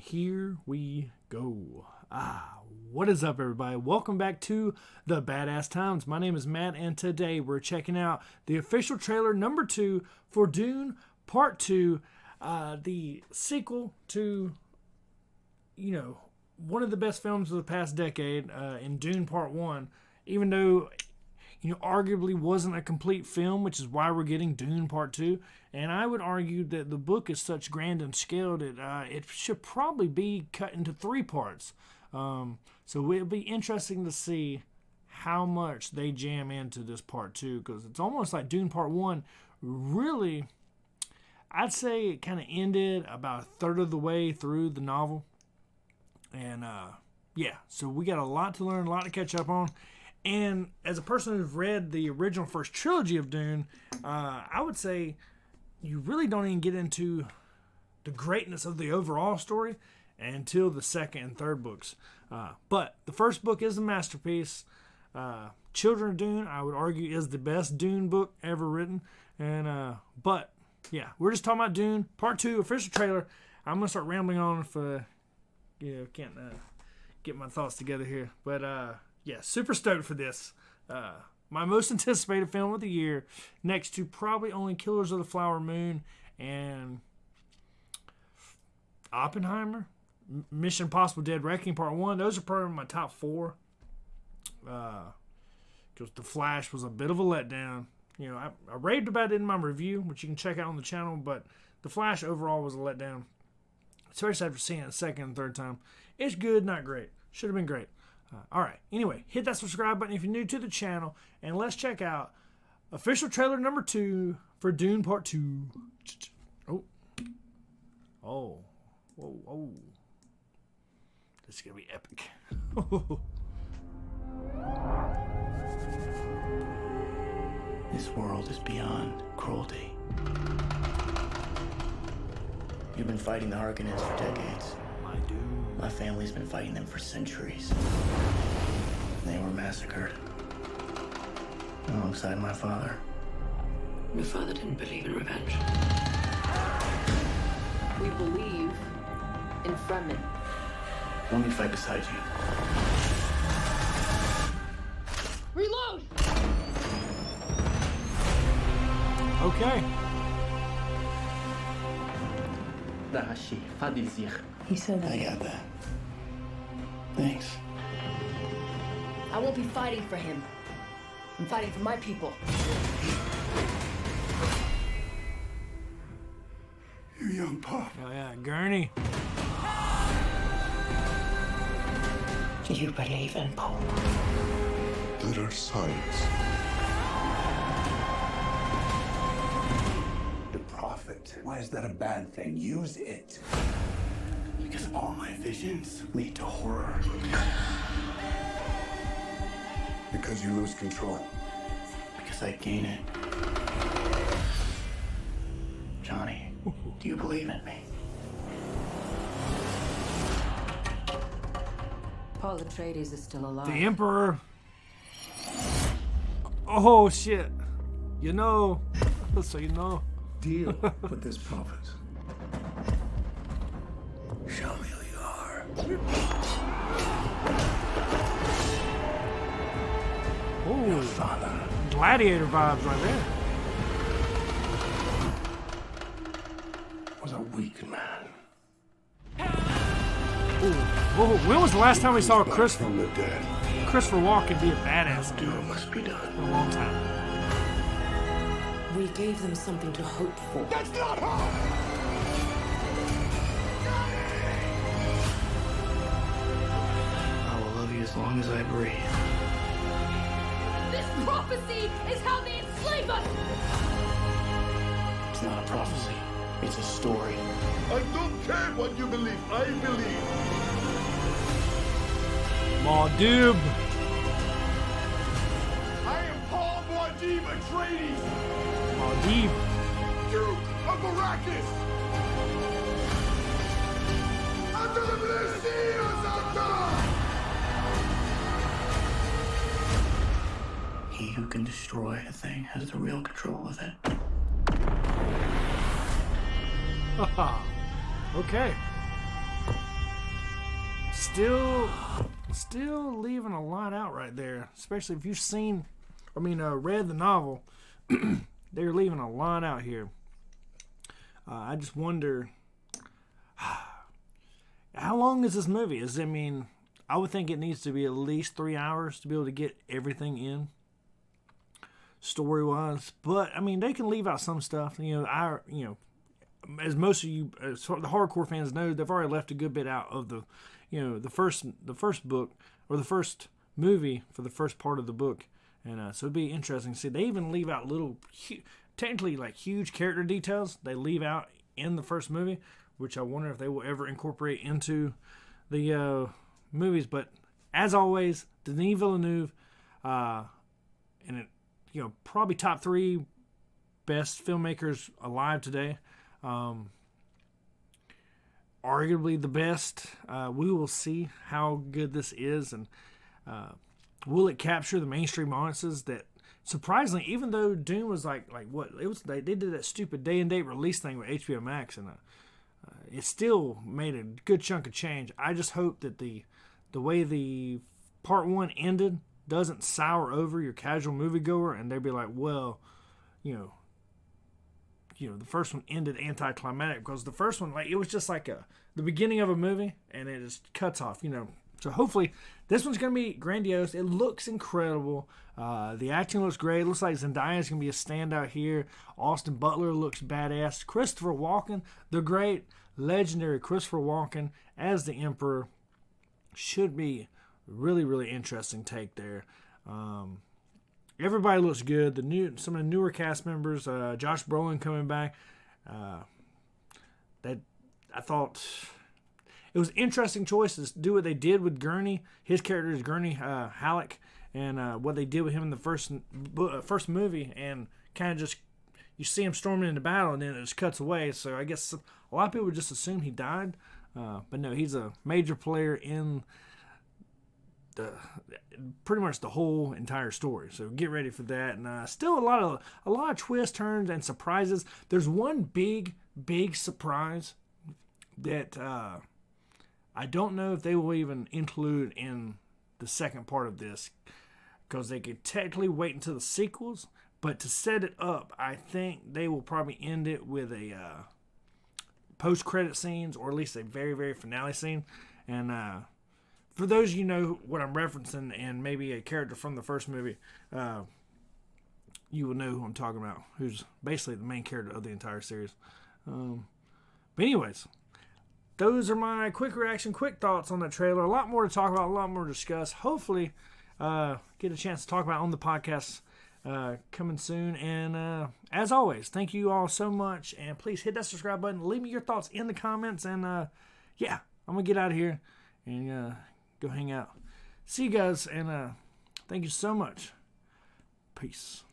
here we go. What is up, everybody? Welcome back to the Badass Times. My name is Matt, and today we're checking out the official trailer number 2 for Dune Part 2, the sequel to, one of the best films of the past decade, in Dune Part 1, even though, arguably wasn't a complete film, which is why we're getting Dune Part 2. And I would argue that the book is such grand and scale that it should probably be cut into 3 parts. So it'll be interesting to see how much they jam into this Part 2, because it's almost like Dune Part 1 really, I'd say it kind of ended about a third of the way through the novel. And so we got a lot to learn, a lot to catch up on. And as a person who's read the original first trilogy of Dune, I would say you really don't even get into the greatness of the overall story until the second and third books. But the first book is a masterpiece. Children of Dune, I would argue, is the best Dune book ever written. And we're just talking about Dune Part 2 official trailer. I'm gonna start rambling on if can't get my thoughts together here. But super stoked for this. My most anticipated film of the year, next to probably only Killers of the Flower Moon and Oppenheimer, Mission Impossible Dead Reckoning Part 1. Those are probably my top 4. Because The Flash was a bit of a letdown. I raved about it in my review, which you can check out on the channel, but The Flash overall was a letdown. Especially after seeing it a second and third time. It's good, not great. Should have been great. Alright, anyway, hit that subscribe button if you're new to the channel, and let's check out official trailer number 2 for Dune Part 2. Oh. Whoa. This is going to be epic. This world is beyond cruelty. You've been fighting the Harkonnens for decades. My dude. My family's been fighting them for centuries. They were massacred alongside my father. Your father didn't believe in revenge. We believe in Fremen. Let me fight beside you. Reload! Okay. He said I got that. Thanks. I won't be fighting for him. I'm fighting for my people. You young pup. Oh yeah, Gurney. Do you believe in Poe? There are signs. The prophet. Why is that a bad thing? Use it. Because all my visions lead to horror. Because you lose control. Because I gain it. Johnny, do you believe in me? Paul Atreides is still alive. The Emperor. Oh, shit. So you know. Deal with this prophet. Show me who you are. Oh, Father gladiator vibes right there. was a weak man. Whoa, when was the last time we saw From the dead. Christopher Walken be a badass Do dude? what must be done. For a long time. We gave them something to hope for. That's not how. I will love you as long as I breathe. This prophecy is how they enslave us! It's not a prophecy. It's a story. I don't care what you believe. I believe. Maudub. I am Paul Muad'Dib Atreides, Maudib. Duke of Arrakis. Under the blessing of He who can destroy a thing has the real control of it. Okay. still leaving a lot out right there, especially if you've read the novel. They're leaving a lot out here. I just wonder, how long is this movie? I would think it needs to be at least 3 hours to be able to get everything in, story-wise. But they can leave out some stuff. As most of you, the hardcore fans know, they've already left a good bit out of the first book, or the first movie for the first part of the book. And so it'd be interesting to see. They even leave out little, technically like huge character details they leave out in the first movie, which I wonder if they will ever incorporate into the movies. But as always, Denis Villeneuve, probably top 3 best filmmakers alive today. Arguably the best. We will see how good this is, and will it capture the mainstream audiences that, surprisingly, even though Dune was like what it was, they did that stupid day and date release thing with HBO Max, and it still made a good chunk of change. I just hope that the way the part 1 ended doesn't sour over your casual moviegoer, and they'd be like, well, the first one ended anticlimactic, because the first one, it was just like the beginning of a movie, and it just cuts off, So hopefully this one's going to be grandiose. It looks incredible. The acting looks great. It looks like Zendaya is going to be a standout here. Austin Butler looks badass. Christopher Walken, the great, legendary Christopher Walken as the Emperor, should be really, really interesting take there. Everybody looks good. Some of the newer cast members, Josh Brolin coming back. That I thought it was interesting choices to do what they did with Gurney. His character is Gurney Halleck, and what they did with him in the first movie, and kind of just you see him storming into battle, and then it just cuts away. So I guess a lot of people would just assume he died, but no, he's a major player in pretty much the whole entire story. So get ready for that, and still a lot of twists, turns, and surprises. There's one big surprise that I don't know if they will even include in the second part of this, because they could technically wait until the sequels, but to set it up, I think they will probably end it with a post-credit scenes, or at least a very, very finale scene. And for those of you know what I'm referencing, and maybe a character from the first movie, you will know who I'm talking about, who's basically the main character of the entire series. But anyways, those are my quick reaction, quick thoughts on that trailer. A lot more to talk about, a lot more to discuss. Hopefully, get a chance to talk about on the podcast coming soon. And as always, thank you all so much. And please hit that subscribe button. Leave me your thoughts in the comments. And yeah, I'm going to get out of here and go hang out. See you guys, and thank you so much. Peace.